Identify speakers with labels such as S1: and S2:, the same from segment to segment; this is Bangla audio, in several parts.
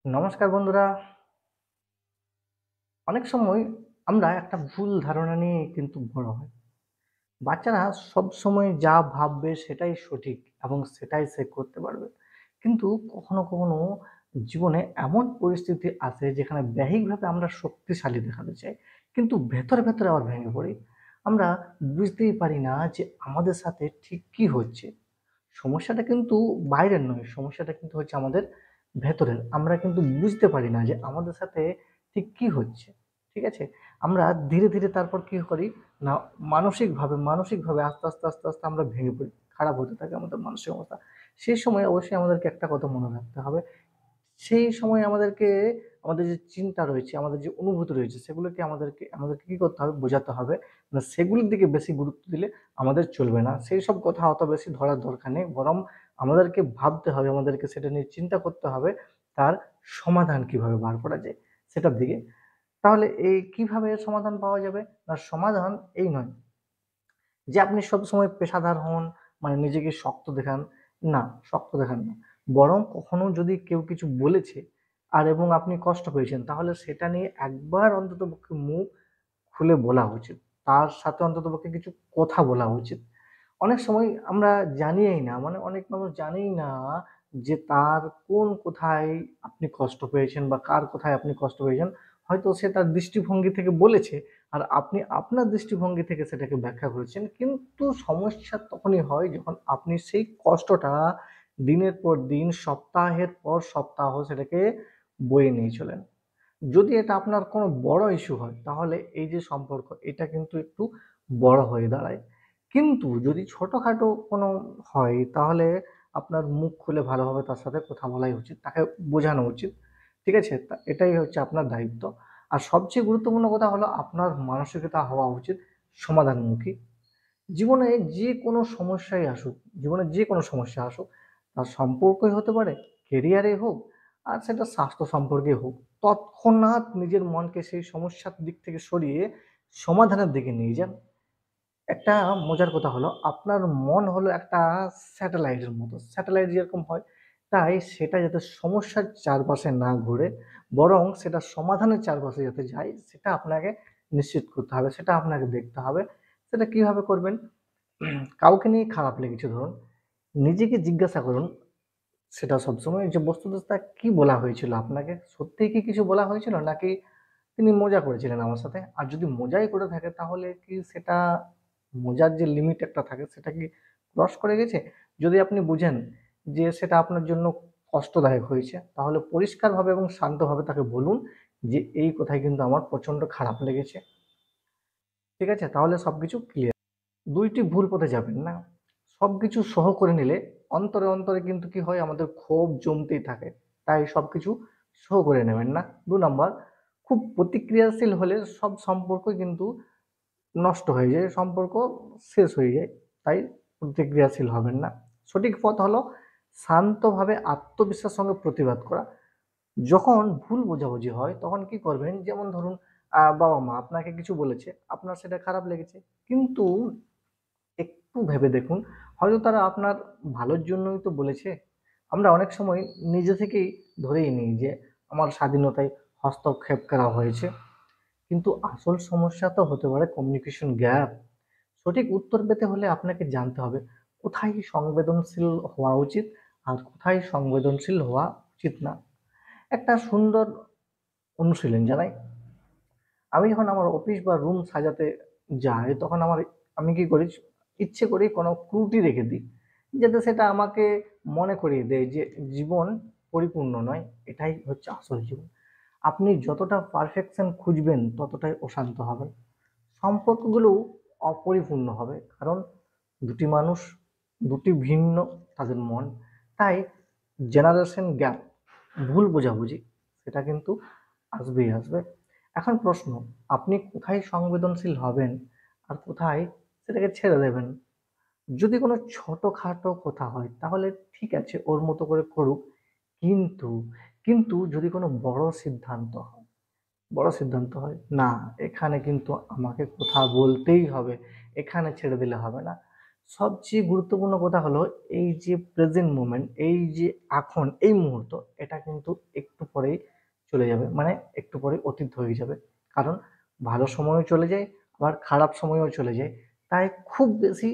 S1: নমস্কার বন্ধুরা। অনেক সময় আমরা একটা ভুল ধারণা নিয়ে কিন্তু বড় হয়। বাচ্চারা সবসময় যা ভাববে সেটাই সঠিক এবং সেটাই সে করতে পারবে। কিন্তু কখনো কখনো জীবনে এমন পরিস্থিতি আসে যেখানে বাহ্যিকভাবে আমরা শক্তিশালী দেখাতে চাই, কিন্তু ভেতরে ভেতরে আবার ভেঙে পড়ি। আমরা বুঝতেই পারি না যে আমাদের সাথে ঠিক কি হচ্ছে। সমস্যাটা কিন্তু বাইরের নয়, সমস্যাটা কিন্তু হচ্ছে আমাদের ভেতরের। আমরা কিন্তু বুঝতে পারি না যে আমাদের সাথে ঠিক কি হচ্ছে। ঠিক আছে? আমরা ধীরে ধীরে তারপর কি করি না, মানসিকভাবে আস্তে আস্তে আস্তে আস্তে আমরা ভেঙে পড়ি, খারাপ হতে থাকে আমাদের মানসিক অবস্থা। সেই সময় অবশ্যই আমাদেরকে একটা কথা মনে রাখতে হবে, সেই সময় আমাদেরকে আমাদের যে চিন্তা রয়েছে, আমাদের যে অনুভূতি রয়েছে, সেগুলোকে আমাদেরকে কি করতে হবে? বোঝাতে হবে। না, সেগুলির দিকে বেশি গুরুত্ব দিলে আমাদের চলবে না। সেইসব কথা অত বেশি ধরার দরকার নেই। বরং আমাদেরকে ভাবতে হবে, আমাদেরকে সেটা নিয়ে চিন্তা করতে হবে, তার সমাধান কিভাবে বার করা যায় সেটার দিকে। তাহলে এই কিভাবে এর সমাধান পাওয়া যাবে? না, সমাধান এই নয় যে আপনি সবসময় পেশাদার হন, মানে নিজেকে শক্ত দেখান। না, শক্ত দেখান না। বরং কখনো যদি কেউ কিছু বলেছে এবং আপনি কষ্ট পেয়েছেন, তাহলে সেটা নিয়ে একবার অন্ততপক্ষে মুখ খুলে বলা উচিত। তার সাথে অন্ততপক্ষে কিছু কথা বলা উচিত। অনেক সময় আমরা জানিই না, মানে অনেক মানুষ জানেই না যে তার কোন কোথায় আপনি কষ্ট পেয়েছেন বা কার কোথায় আপনি কষ্ট পেয়েছেন। হয়তো সে তার দৃষ্টিভঙ্গি থেকে বলেছে আর আপনি আপনার দৃষ্টিভঙ্গি থেকে সেটাকে ব্যাখ্যা করেছেন। কিন্তু সমস্যা তখনই হয় যখন আপনি সেই কষ্টটা দিনের পর দিন, সপ্তাহের পর সপ্তাহ সেটাকে বয়ে নিয়ে চলেন। যদি এটা আপনার কোনো বড় ইস্যু হয়, তাহলে এই যে সম্পর্ক, এটা কিন্তু একটু বড় হয়ে দাঁড়ায়। কিন্তু যদি ছোটখাটো কোনো হয়, তাহলে আপনার মুখ খুলে ভালোভাবে তার সাথে কথা বলাই উচিত, তাকে বোঝানো উচিত। ঠিক আছে? এটাই হচ্ছে আপনার দায়িত্ব। আর সবচেয়ে গুরুত্বপূর্ণ কথা হলো আপনার মানসিকতা হওয়া উচিত সমাধানমুখী। জীবনে যে কোনো সমস্যাই আসুক, জীবনে যে কোনো সমস্যা আসুক, তার সম্পর্কই হতে পারে, কেরিয়ারে হোক, আর সেটা স্বাস্থ্য সম্পর্কে হোক, তৎক্ষণাৎ নিজের মনকে সেই সমস্যার দিক থেকে সরিয়ে সমাধানের দিকে নিয়ে যান। একটা মজার কথা হলো, আপনার মন হলো একটা স্যাটেলাইটের মতো। স্যাটেলাইট যেরকম হয়, তাই সেটা যাতে সমস্যার চারপাশে না ঘুরে, বরং সেটা সমাধানের চারপাশে যাতে যায়, সেটা আপনাকে নিশ্চিত করতে হবে। সেটা আপনাকে দেখতে হবে। সেটা কিভাবে করবেন? কাউকে নিয়ে খারাপ লেগেছে ধরুন, নিজেকে জিজ্ঞাসা করুন সেটা সবসময় যে বস্তুতটা কি বলা হয়েছিল আপনাকে? সত্যিই কি কিছু বলা হয়েছিল? নাকি তিনি মজা করেছিলেন আমার সাথে? আর যদি মজাই করে থাকে, তাহলে কি সেটা, মজার যে লিমিট একটা থাকে, সেটা কি ক্রস করে গেছে? যদি আপনি বুঝেন যে সেটা আপনার জন্য কষ্টদায়ক হয়েছে, তাহলে পরিষ্কারভাবে এবং শান্তভাবে তাকে বলুন যে, "এই কথায় কিন্তু আমার প্রচন্ড খারাপ লেগেছে।" ঠিক আছে? তাহলে সবকিছু ক্লিয়ার। ২ টি ভুল পথে যাবেন না। সবকিছু সহ করে নিলে অন্তরে অন্তরে কিন্তু কি হয়, আমাদের ক্ষোভ জমতেই থাকে। তাই সবকিছু সহ করে নেবেন না। ২ নাম্বার, খুব প্রতিক্রিয়াশীল হলে সব সম্পর্কই কিন্তু নষ্ট হয়ে যায়, সম্পর্ক শেষ হয়ে যায়। তাই প্রতিক্রিয়াশীল হবেন না। সঠিক পথ হলো শান্তভাবে আত্মবিশ্বাসের সঙ্গে প্রতিবাদ করা। যখন ভুল বোঝাবুঝি হয়, তখন কি করবেন? যেমন ধরুন, বাবা-মা আপনাকে কিছু বলেছে, আপনার সেটা খারাপ লেগেছে। কিন্তু একটু ভেবে দেখুন, হয়তো তারা আপনার ভালোর জন্যই তো বলেছে। আমরা অনেক সময় নিজে থেকেই ধরেই নিই যে আমার স্বাধীনতায় হস্তক্ষেপ করা হয়েছে। কিন্তু আসল সমস্যা তো হতে পারে কমিউনিকেশন গ্যাপ। সঠিক উত্তর পেতে হলে আপনাকে জানতে হবে কোথায় সংবেদনশীল হওয়া উচিত আর কোথায় সংবেদনশীল হওয়া উচিত না। একটা সুন্দর অনুশীলন জানাই। আমি যখন আমার অফিস বা রুম সাজাতে যাই, তখন আমি কি করি, ইচ্ছে করেই কোনো ত্রুটি রেখে দিই, যাতে সেটা আমাকে মনে করিয়ে দেয় যে জীবন পরিপূর্ণ নয়, এটাই হচ্ছে আসল জীবন। আপনি যতটা পারফেকশন খুঁজবেন, ততটাই অশান্ত হবেন। সম্পর্কগুলো অপরিপূর্ণ হবে, কারণ দুটি মানুষ, দুটি ভিন্ন তাদের মন। তাই জেনারেশন গ্যাপ, ভুল বোঝাবুঝি, সেটা কিন্তু আসবেই আসবে। এখন প্রশ্ন, আপনি কোথায় সংবেদনশীল হবেন আর কোথায় সেটাকে ছেড়ে দেবেন? যদি কোনো ছোটখাটো কথা হয়, তাহলে ঠিক আছে, ওর মতো করে করুক। কিন্তু কিন্তু যদি কোনো বড় সিদ্ধান্ত হয়, না, এখানে কিন্তু আমাকে কথা বলতেই হবে, এখানে ছেড়ে দিলে হবে না। সবচেয়ে গুরুত্বপূর্ণ কথা হলো, এই যে প্রেজেন্ট মোমেন্ট, এই যে এখন এই মুহূর্ত, এটা কিন্তু একটু পরেই চলে যাবে, মানে একটু পরে অতীত হয়ে যাবে। কারণ ভালো সময়ও চলে যায়, আবার খারাপ সময়ও চলে যায়। তাই খুব বেশি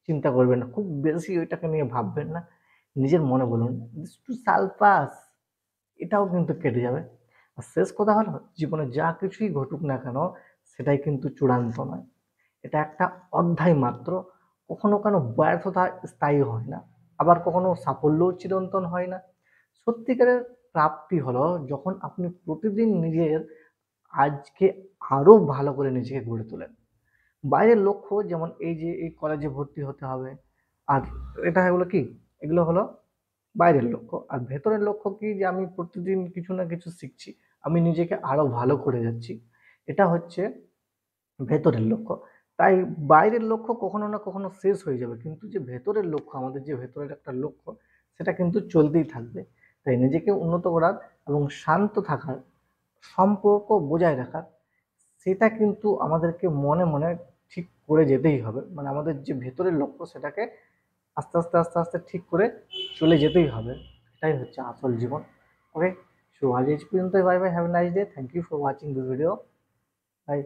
S1: চিন্তা করবেন না, খুব বেশি ওইটাকে নিয়ে ভাববেন না। নিজের মনে বলুন, দিস টু শাল পাস, এটাও কিন্তু কেটে যাবে। আর শেষ কথা হলো, জীবনে যা কিছুই ঘটুক না কেন, সেটাই কিন্তু চূড়ান্ত নয়। এটা একটা অধ্যায় মাত্র। কখনো কেন ব্যর্থতা স্থায়ী হয় না, আবার কখনো সাফল্যও চিরন্তন হয় না। সত্যিকারের প্রাপ্তি হলো যখন আপনি প্রতিদিন নিজের আজকে আরো ভালো করে নিজেকে গড়ে তোলেন। বাইরের লক্ষ্য যেমন এই যে এই কলেজে ভর্তি হতে হবে, আর এটা হলো কি, এগুলো হলো বাইরের লক্ষ্য। আর ভেতরের লক্ষ্য কি, যে আমি প্রতিদিন কিছু না কিছু শিখছি, আমি নিজেকে আরো ভালো করে যাচ্ছি, এটা হচ্ছে ভেতরের লক্ষ্য। তাই বাইরের লক্ষ্য কখনো না কখনো শেষ হয়ে যাবে, কিন্তু যে ভেতরের লক্ষ্য, আমাদের যে ভেতরের একটা লক্ষ্য, সেটা কিন্তু চলতেই থাকবে। তাই নিজেকে উন্নত করার এবং শান্ত থাকার, সম্পর্ক বজায় রাখার, সেটা কিন্তু আমাদেরকে মনে মনে ঠিক করে যেতেই হবে। মানে আমাদের যে ভেতরের লক্ষ্য, সেটাকে আস্তে আস্তে আস্তে আস্তে ঠিক করে চলে যেতেই হবে। এটাই হচ্ছে আসল জীবন। ওকে, সো আজ এই পর্যন্তই। Bye bye, have a nice day, thank you for watching this video. By.